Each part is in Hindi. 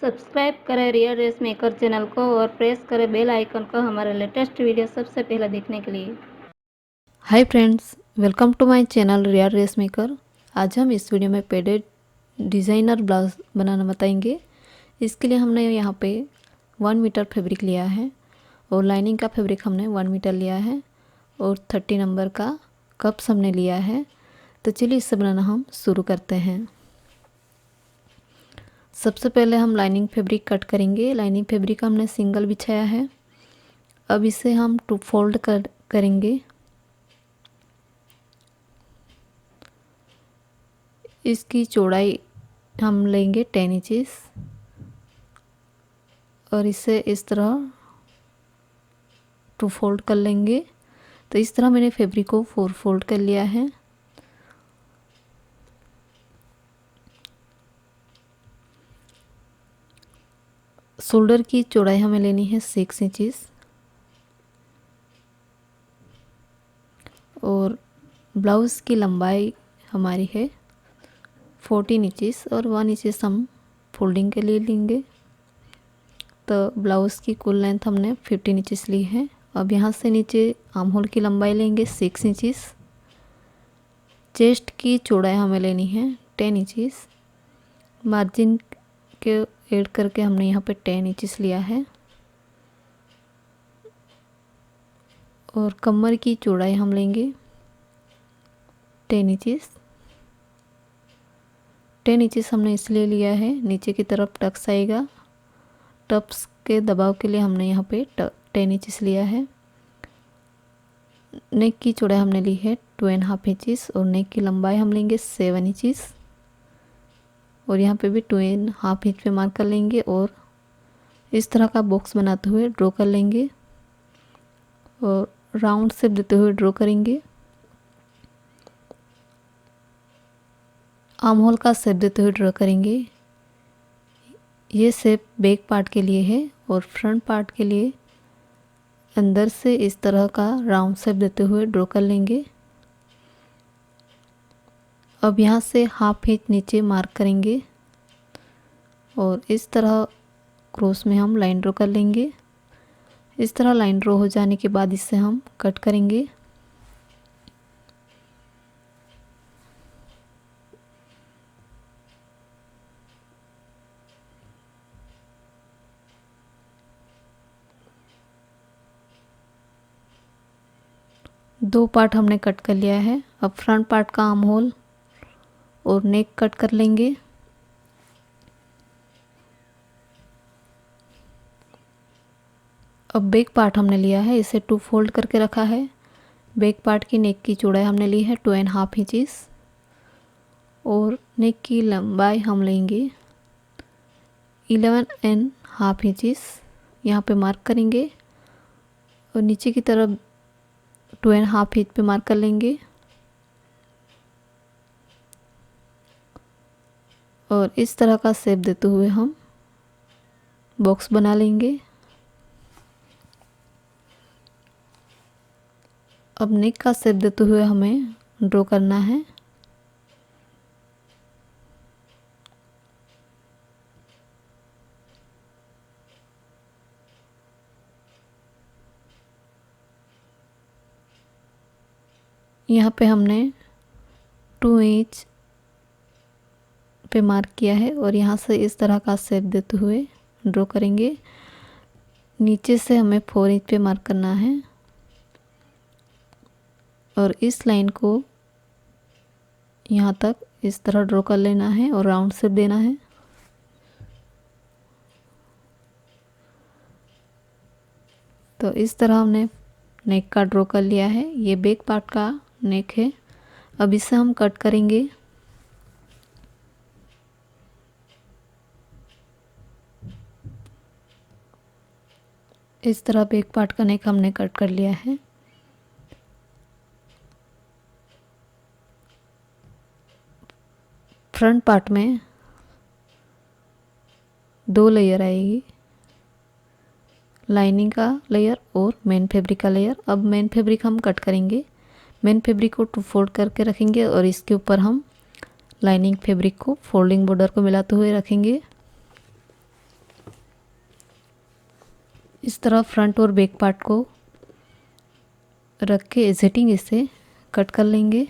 सब्सक्राइब करें रियल ड्रेस मेकर चैनल को और प्रेस करें बेल आइकन को हमारे लेटेस्ट वीडियो सबसे पहले देखने के लिए। Hi friends, welcome to my channel real dress maker. आज हम इस वीडियो में पेडेड डिज़ाइनर ब्लाउज बनाना बताएंगे। इसके लिए हमने यहाँ पे 1 मीटर फैब्रिक लिया है और लाइनिंग का फैब्रिक हमने 1 मीटर लिया है और 30 नंबर का कप्स हमने लिया है। तो चलिए इससे बनाना हम शुरू करते हैं। सबसे पहले हम लाइनिंग फैब्रिक कट करेंगे। लाइनिंग फैब्रिक का हमने सिंगल बिछाया है। अब इसे हम 2 फोल्ड करेंगे। इसकी चौड़ाई हम लेंगे 10 इंचेस और इसे इस तरह 2 फोल्ड कर लेंगे। तो इस तरह मैंने फैब्रिक को 4 फोल्ड कर लिया है। शोल्डर की चौड़ाई हमें लेनी है 6 इंचेस और ब्लाउज़ की लंबाई हमारी है 14 इंचेस और 1 इंचेस हम फोल्डिंग के लिए लेंगे। तो ब्लाउज़ की कुल लेंथ हमने 15 इंचेस ली है। अब यहाँ से नीचे आर्म होल की लंबाई लेंगे 6 इंचेस। चेस्ट की चौड़ाई हमें लेनी है 10 इंचेस। मार्जिन के ऐड करके हमने यहाँ पे 10 इंचेस लिया है और कमर की चौड़ाई हम लेंगे 10 इंचेस। 10 इंचेस हमने इसलिए लिया है, नीचे की तरफ टक्स आएगा। टक्स के दबाव के लिए हमने यहाँ पे 10 इंचेस लिया है। नेक की चौड़ाई हमने ली है 2.5 इंचेस और नेक की लंबाई हम लेंगे 7 इंचेस और यहाँ पे भी 2.5 इंच पे मार्क कर लेंगे और इस तरह का बॉक्स बनाते हुए ड्रॉ कर लेंगे और राउंड शेप देते हुए ड्रॉ करेंगे। आर्म होल का शेप देते हुए ड्रॉ करेंगे। ये शेप बैक पार्ट के लिए है और फ्रंट पार्ट के लिए अंदर से इस तरह का राउंड शेप देते हुए ड्रॉ कर लेंगे। अब यहाँ से 1/2 इंच नीचे मार्क करेंगे और इस तरह क्रॉस में हम लाइन ड्रॉ कर लेंगे। इस तरह लाइन ड्रॉ हो जाने के बाद इसे हम कट करेंगे। दो पार्ट हमने कट कर लिया है। अब फ्रंट पार्ट का आर्म होल और नेक कट कर लेंगे। अब बैक पार्ट हमने लिया है, इसे 2 फोल्ड करके रखा है। बैक पार्ट की नेक की चौड़ाई हमने ली है 2.5 इंचेस और नेक की लंबाई हम लेंगे 11.5 इंचेस। यहाँ पे मार्क करेंगे और नीचे की तरफ 2.5 इंच पे मार्क कर लेंगे और इस तरह का शेप देते हुए हम बॉक्स बना लेंगे। अब नेक का शेप देते हुए हमें ड्रॉ करना है। यहाँ पे हमने 2 इंच पे मार्क किया है और यहाँ से इस तरह का शेप देते हुए ड्रॉ करेंगे। नीचे से हमें 4 इंच पे मार्क करना है और इस लाइन को यहाँ तक इस तरह ड्रॉ कर लेना है और राउंड शेप देना है। तो इस तरह हमने नेक का ड्रॉ कर लिया है। ये बैक पार्ट का नेक है। अब इसे हम कट करेंगे। इस तरह बैक पार्ट का नेक हमने कट कर लिया है। फ्रंट पार्ट में 2 लेयर आएगी, लाइनिंग का लेयर और मेन फैब्रिक का लेयर। अब मेन फैब्रिक हम कट करेंगे। मेन फैब्रिक को 2 फोल्ड करके रखेंगे और इसके ऊपर हम लाइनिंग फैब्रिक को फोल्डिंग बॉर्डर को मिलाते हुए रखेंगे। इस तरह फ्रंट और बैक पार्ट को रख के एजिटिंग इसे कट कर लेंगे।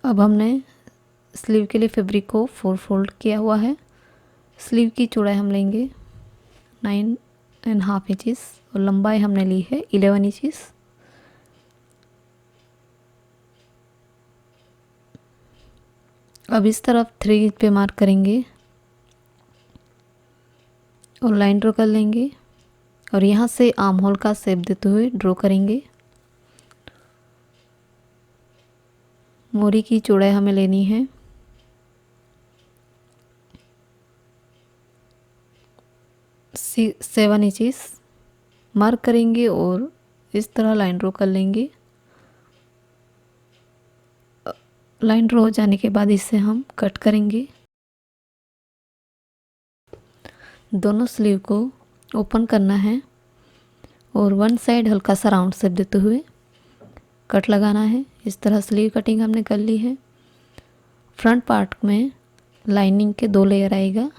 अब हमने स्लीव के लिए फैब्रिक को 4 फोल्ड किया हुआ है। स्लीव की चौड़ाई हम लेंगे 9.5 इंचेस और लंबाई हमने ली है 11 इंचेस। अब इस तरफ 3 इंच पे मार्क करेंगे और लाइन ड्रॉ कर लेंगे और यहाँ से आर्म होल का शेप देते हुए ड्रॉ करेंगे। मोरी की चौड़ाई हमें लेनी है 7 इंचेस मार्क करेंगे और इस तरह लाइन ड्रॉ कर लेंगे। लाइन ड्रॉ हो जाने के बाद इसे हम कट करेंगे। दोनों स्लीव को ओपन करना है और वन साइड हल्का सा राउंड शेप देते हुए कट लगाना है। इस तरह स्लीव कटिंग हमने कर ली है। फ्रंट पार्ट में लाइनिंग के 2 लेयर आएगा।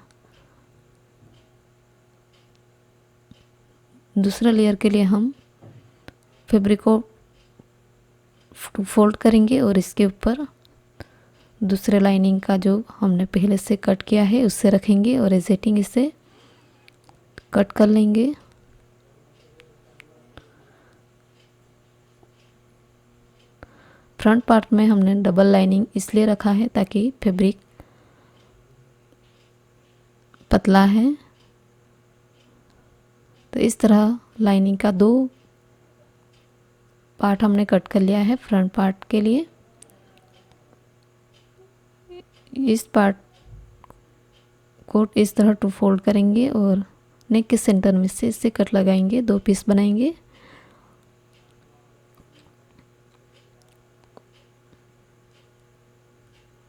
दूसरा लेयर के लिए हम फैब्रिक को फोल्ड करेंगे और इसके ऊपर दूसरे लाइनिंग का जो हमने पहले से कट किया है उससे रखेंगे और एजेटिंग इसे कट कर लेंगे। फ्रंट पार्ट में हमने डबल लाइनिंग इसलिए रखा है ताकि फैब्रिक पतला है। तो इस तरह लाइनिंग का 2 पार्ट हमने कट कर लिया है फ्रंट पार्ट के लिए। इस पार्ट को इस तरह 2 फोल्ड करेंगे और नेक के सेंटर में से इसे कट लगाएंगे, 2 पीस बनाएंगे।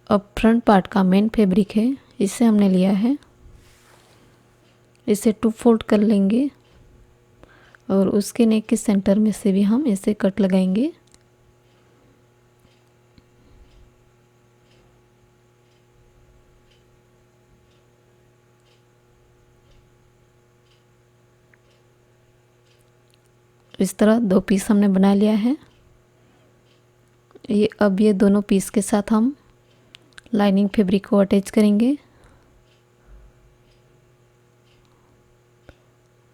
अब फ्रंट पार्ट का मेन फैब्रिक है, इसे हमने लिया है, इसे 2 फोल्ड कर लेंगे और उसके नेक के सेंटर में से भी हम इसे कट लगाएंगे। इस तरह 2 पीस हमने बना लिया है। अब ये दोनों पीस के साथ हम लाइनिंग फैब्रिक को अटैच करेंगे।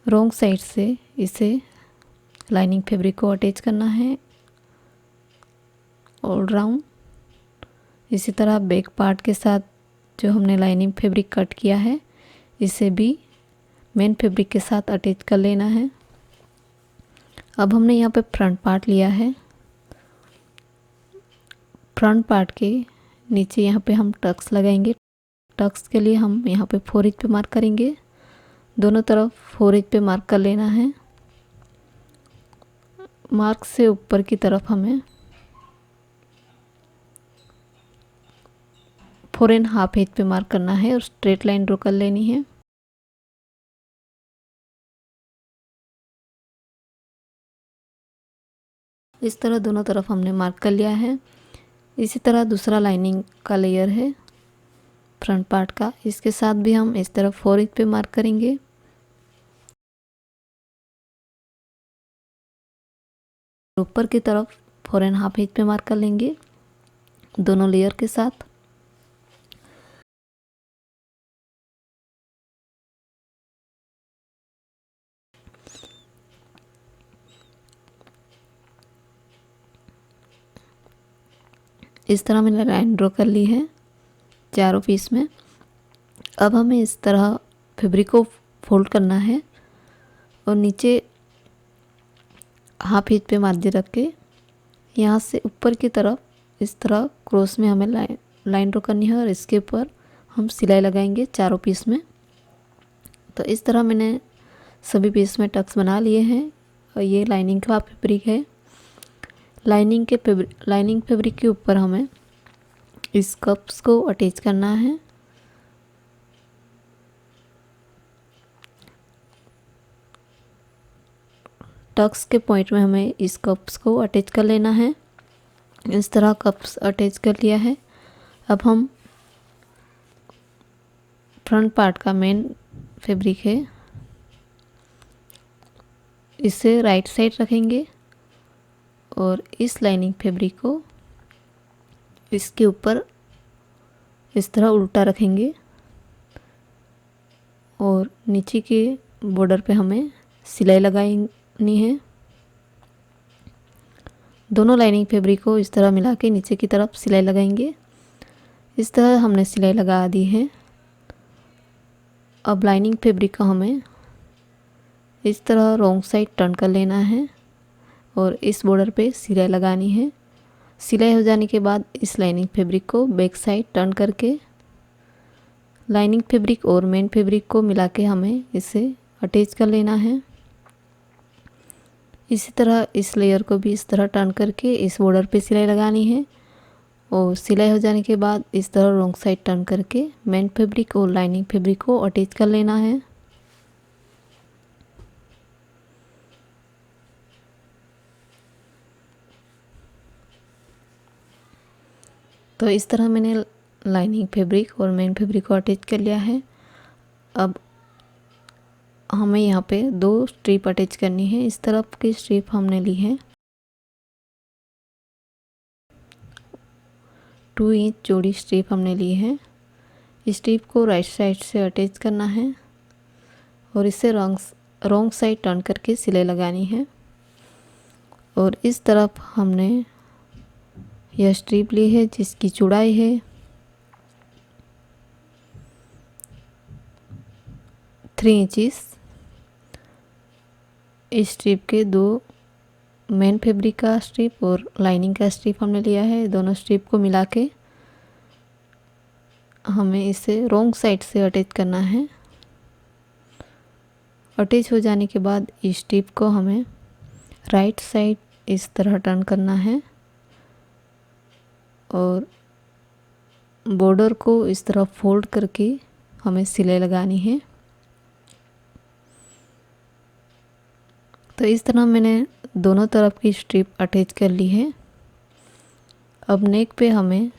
रॉन्ग साइड से इसे लाइनिंग फैब्रिक को अटैच करना है ऑल राउंड। इसी तरह बैक पार्ट के साथ जो हमने लाइनिंग फैब्रिक कट किया है इसे भी मेन फैब्रिक के साथ अटैच कर लेना है। अब हमने यहाँ पे फ्रंट पार्ट लिया है। फ्रंट पार्ट के नीचे यहाँ पे हम टक्स लगाएंगे। टक्स के लिए हम यहाँ पे 4 इंच पे मार्क करेंगे। दोनों तरफ 4 इंच पे मार्क कर लेना है। मार्क से ऊपर की तरफ हमें 4.5 इंच पे मार्क करना है और स्ट्रेट लाइन ड्रॉ कर लेनी है। इस तरह दोनों तरफ हमने मार्क कर लिया है। इसी तरह दूसरा लाइनिंग का लेयर है फ्रंट पार्ट का, इसके साथ भी हम इस तरफ 4 इंच पे मार्क करेंगे। ऊपर की तरफ 4.5 इंच पे मार्क कर लेंगे दोनों लेयर के साथ। इस तरह मैंने लाइन ड्रॉ कर ली है चारों पीस में। अब हमें इस तरह फैब्रिक को फोल्ड करना है और नीचे 1/2 इंच पे मार्जिन रख के यहाँ से ऊपर की तरफ इस तरह क्रॉस में हमें लाइन ड्रॉ करनी है और इसके ऊपर हम सिलाई लगाएंगे चारों पीस में। तो इस तरह मैंने सभी पीस में टक्स बना लिए हैं। और ये लाइनिंग का फैब्रिक है। लाइनिंग फैब्रिक के ऊपर हमें इस कप्स को अटैच करना है। टक्स के पॉइंट में हमें इस कप्स को अटैच कर लेना है। इस तरह कप्स अटैच कर लिया है। अब हम फ्रंट पार्ट का मेन फैब्रिक है, इसे राइट साइड रखेंगे और इस लाइनिंग फैब्रिक को इसके ऊपर इस तरह उल्टा रखेंगे और नीचे के बॉर्डर पे हमें सिलाई लगानी है। दोनों लाइनिंग फैब्रिक को इस तरह मिला के नीचे की तरफ सिलाई लगाएंगे। इस तरह हमने सिलाई लगा दी है। अब लाइनिंग फैब्रिक को हमें इस तरह रॉन्ग साइड टर्न कर लेना है और इस बॉर्डर पे सिलाई लगानी है। सिलाई हो जाने के बाद इस लाइनिंग फैब्रिक को बैक साइड टर्न करके लाइनिंग फैब्रिक और मेन फैब्रिक को मिला के हमें इसे अटैच कर लेना है। इसी तरह इस लेयर को भी इस तरह टर्न करके इस बॉर्डर पे सिलाई लगानी है और सिलाई हो जाने के बाद इस तरह रॉन्ग साइड टर्न करके मेन फैब्रिक और लाइनिंग फैब्रिक को अटैच कर लेना है। तो इस तरह मैंने लाइनिंग फैब्रिक और मेन फैब्रिक को अटैच कर लिया है। अब हमें यहाँ पे 2 स्ट्रिप अटैच करनी है। इस तरफ की स्ट्रिप हमने ली है 2 इंच चौड़ी स्ट्रिप हमने ली है। इस स्ट्रिप को राइट साइड से अटैच करना है और इसे रॉन्ग साइड टर्न करके सिलाई लगानी है। और इस तरफ हमने यह स्ट्रिप ली है जिसकी चौड़ाई है 3 इंचेस। इस स्ट्रिप के 2 मेन फैब्रिक का स्ट्रिप और लाइनिंग का स्ट्रिप हमने लिया है। दोनों स्ट्रिप को मिला के हमें इसे रॉन्ग साइड से अटैच करना है। अटैच हो जाने के बाद इस स्ट्रिप को हमें राइट साइड इस तरह टर्न करना है और बॉर्डर को इस तरह फोल्ड करके हमें सिलाई लगानी है। तो इस तरह मैंने दोनों तरफ की स्ट्रिप अटैच कर ली है। अब नेक पे हमें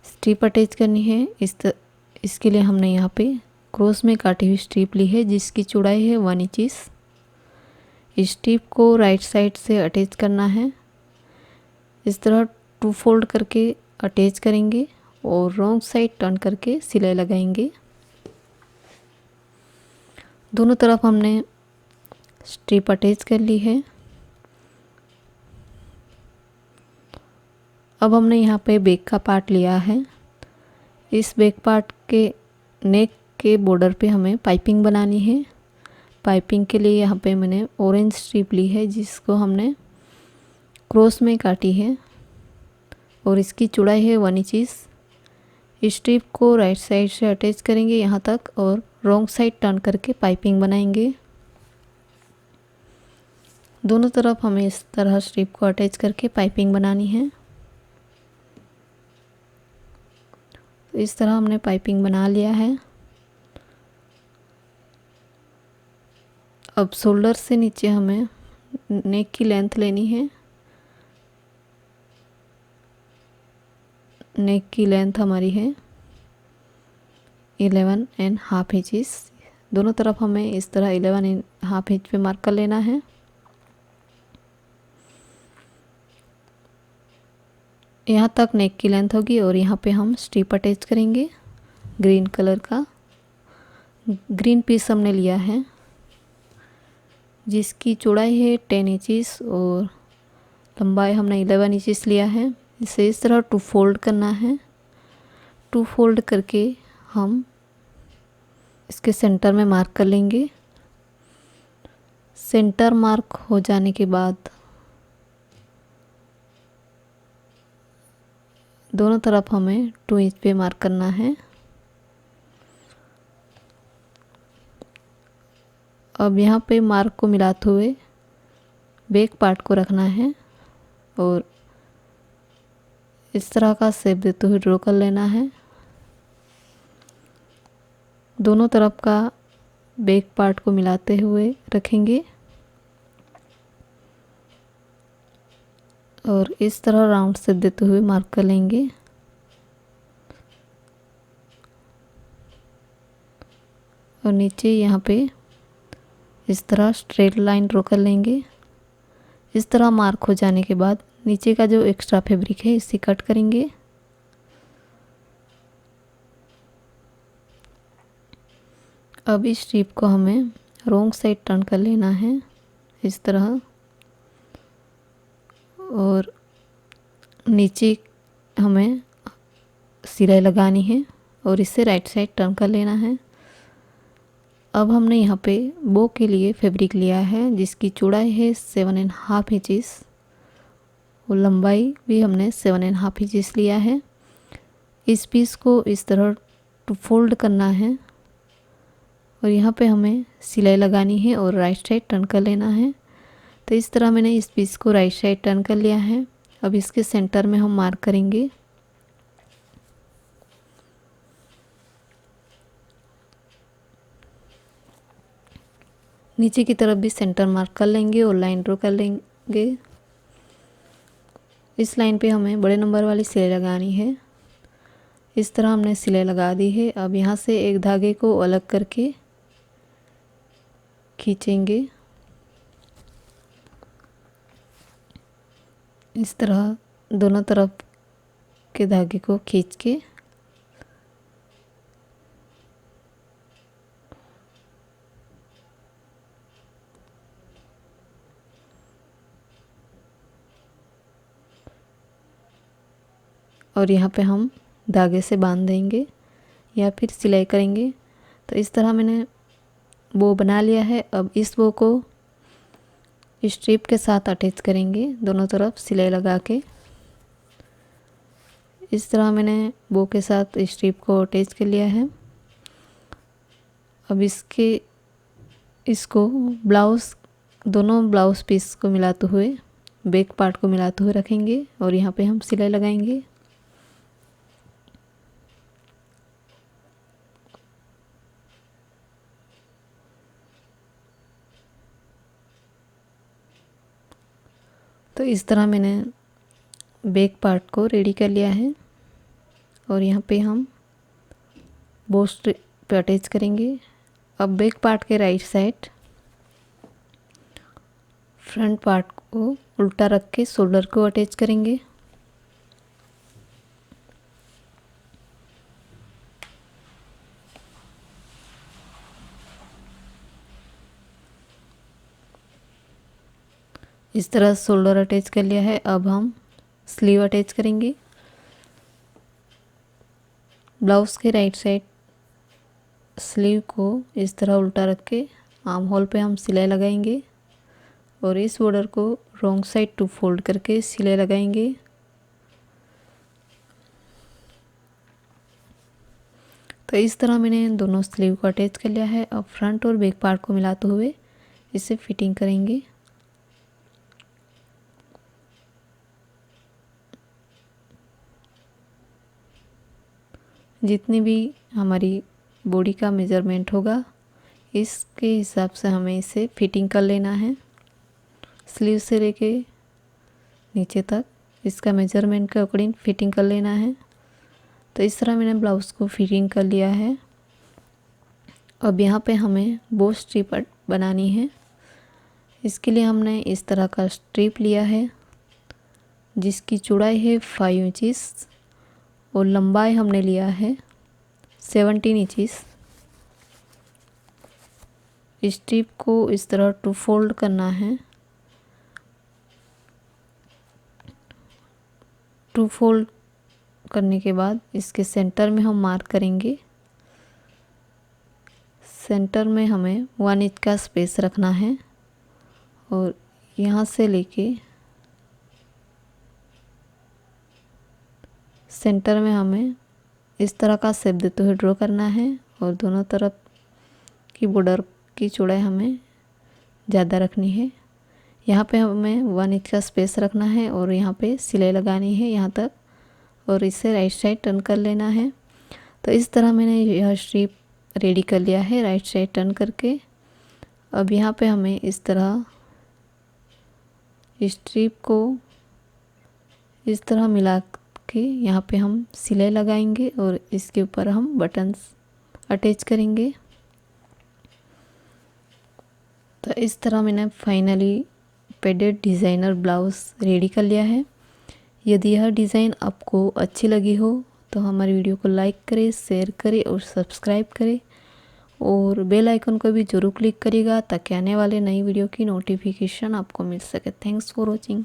स्ट्रिप अटैच करनी है। इसके लिए हमने यहाँ पे क्रॉस में काटी हुई स्ट्रिप ली है जिसकी चौड़ाई है 1 इंच। इस स्ट्रिप को राइट साइड से अटैच करना है। इस तरह 2 फोल्ड करके अटैच करेंगे और रॉन्ग साइड टर्न करके सिलाई लगाएंगे। दोनों तरफ हमने स्ट्रिप अटैच कर ली है। अब हमने यहाँ पे बैक का पार्ट लिया है। इस बैक पार्ट के नेक के बॉर्डर पे हमें पाइपिंग बनानी है। पाइपिंग के लिए यहाँ पे मैंने ऑरेंज स्ट्रिप ली है जिसको हमने क्रॉस में काटी है और इसकी चौड़ाई है 1 इंच। इस स्ट्रिप को राइट साइड से अटैच करेंगे यहाँ तक और रॉन्ग साइड टर्न करके पाइपिंग बनाएंगे। दोनों तरफ हमें इस तरह स्ट्रिप को अटैच करके पाइपिंग बनानी है। तो इस तरह हमने पाइपिंग बना लिया है। अब शोल्डर से नीचे हमें नेक की लेंथ लेनी है। नेक की लेंथ हमारी है 11.5 इंचेस। दोनों तरफ हमें इस तरह 11.5 इंच पे मार्क कर लेना है। यहाँ तक नेक की लेंथ होगी और यहाँ पे हम स्ट्रिप अटैच करेंगे। ग्रीन कलर का ग्रीन पीस हमने लिया है जिसकी चौड़ाई है 10 इंचेस और लंबाई हमने 11 इंचेस लिया है। इसे इस तरह 2 फोल्ड करना है। 2 फोल्ड करके हम इसके सेंटर में मार्क कर लेंगे। सेंटर मार्क हो जाने के बाद दोनों तरफ हमें 2 इंच पे मार्क करना है। अब यहाँ पे मार्क को मिलाते हुए बैक पार्ट को रखना है और इस तरह का शेप देते हुए ड्रॉ कर लेना है। दोनों तरफ का बैक पार्ट को मिलाते हुए रखेंगे और इस तरह राउंड शेप देते हुए मार्क कर लेंगे। और नीचे यहाँ पे इस तरह स्ट्रेट लाइन ड्रॉ कर लेंगे। इस तरह मार्क हो जाने के बाद नीचे का जो एक्स्ट्रा फैब्रिक है इसे कट करेंगे। अब इस स्ट्रिप को हमें रॉन्ग साइड टर्न कर लेना है इस तरह, और नीचे हमें सिलाई लगानी है और इसे राइट साइड टर्न कर लेना है। अब हमने यहाँ पे बो के लिए फैब्रिक लिया है जिसकी चौड़ाई है 7.5 इंचेस और लंबाई भी हमने 7.5 इंचेस लिया है। इस पीस को इस तरह टू फोल्ड करना है और यहाँ पे हमें सिलाई लगानी है और राइट साइड टर्न कर लेना है। तो इस तरह मैंने इस पीस को राइट साइड टर्न कर लिया है। अब इसके सेंटर में हम मार्क करेंगे। नीचे की तरफ भी सेंटर मार्क कर लेंगे और लाइन ड्रॉ कर लेंगे। इस लाइन पे हमें बड़े नंबर वाली सिलाई लगानी है। इस तरह हमने सिलाई लगा दी है। अब यहाँ से एक धागे को अलग करके खींचेंगे। इस तरह दोनों तरफ के धागे को खींच के और यहाँ पे हम धागे से बांध देंगे या फिर सिलाई करेंगे। तो इस तरह मैंने बो बना लिया है। अब इस बो को स्ट्रिप के साथ अटैच करेंगे दोनों तरफ सिलाई लगा के। इस तरह मैंने बो के साथ स्ट्रिप को अटैच कर लिया है। अब इसको दोनों ब्लाउज पीस को मिलाते हुए बैक पार्ट को मिलाते हुए रखेंगे और यहाँ पे हम सिलाई लगाएंगे। तो इस तरह मैंने बैक पार्ट को रेडी कर लिया है और यहाँ पे हम बो स्ट्रिप पे अटैच करेंगे। अब बैक पार्ट के राइट साइड फ्रंट पार्ट को उल्टा रख के शोल्डर को अटैच करेंगे। इस तरह शोल्डर अटैच कर लिया है। अब हम स्लीव अटैच करेंगे। ब्लाउज के राइट साइड स्लीव को इस तरह उल्टा रख के आर्म होल पे हम सिलाई लगाएंगे और इस बॉर्डर को रॉन्ग साइड टू फोल्ड करके सिलाई लगाएंगे। तो इस तरह मैंने दोनों स्लीव को अटैच कर लिया है। अब फ्रंट और बैक पार्ट को मिलाते हुए इसे फिटिंग करेंगे। जितनी भी हमारी बॉडी का मेज़रमेंट होगा इसके हिसाब से हमें इसे फिटिंग कर लेना है। स्लीव से लेके नीचे तक इसका मेज़रमेंट के अकॉर्डिंग फिटिंग कर लेना है। तो इस तरह मैंने ब्लाउज़ को फिटिंग कर लिया है। अब यहाँ पे हमें बो स्ट्रिप बनानी है। इसके लिए हमने इस तरह का स्ट्रिप लिया है जिसकी चौड़ाई है 5 इंचेस और लंबाई हमने लिया है 17 इंचेस। स्ट्रिप को इस तरह टू फोल्ड करना है। टू फोल्ड करने के बाद इसके सेंटर में हम मार्क करेंगे। सेंटर में हमें 1 इंच का स्पेस रखना है और यहाँ से लेके सेंटर में हमें इस तरह का शेप देते हुए ड्रॉ करना है और दोनों तरफ की बॉर्डर की चौड़ाई हमें ज़्यादा रखनी है। यहाँ पे हमें 1 इंच का स्पेस रखना है और यहाँ पे सिलाई लगानी है यहाँ तक, और इसे राइट साइड टर्न कर लेना है। तो इस तरह मैंने यह स्ट्रिप रेडी कर लिया है राइट साइड टर्न करके। अब यहाँ पे हमें इस तरह स्ट्रिप को इस तरह मिला के यहाँ पे हम सिलाई लगाएंगे और इसके ऊपर हम बटन्स अटैच करेंगे। तो इस तरह मैंने finally padded designer blouse ready कर लिया है। यदि यह डिज़ाइन आपको अच्छी लगी हो तो हमारी वीडियो को लाइक करें, शेयर करें और सब्सक्राइब करें, और बेल आइकन को भी ज़रूर क्लिक करिएगा ताकि आने वाले नई वीडियो की नोटिफिकेशन आपको मिल सके। Thanks for watching.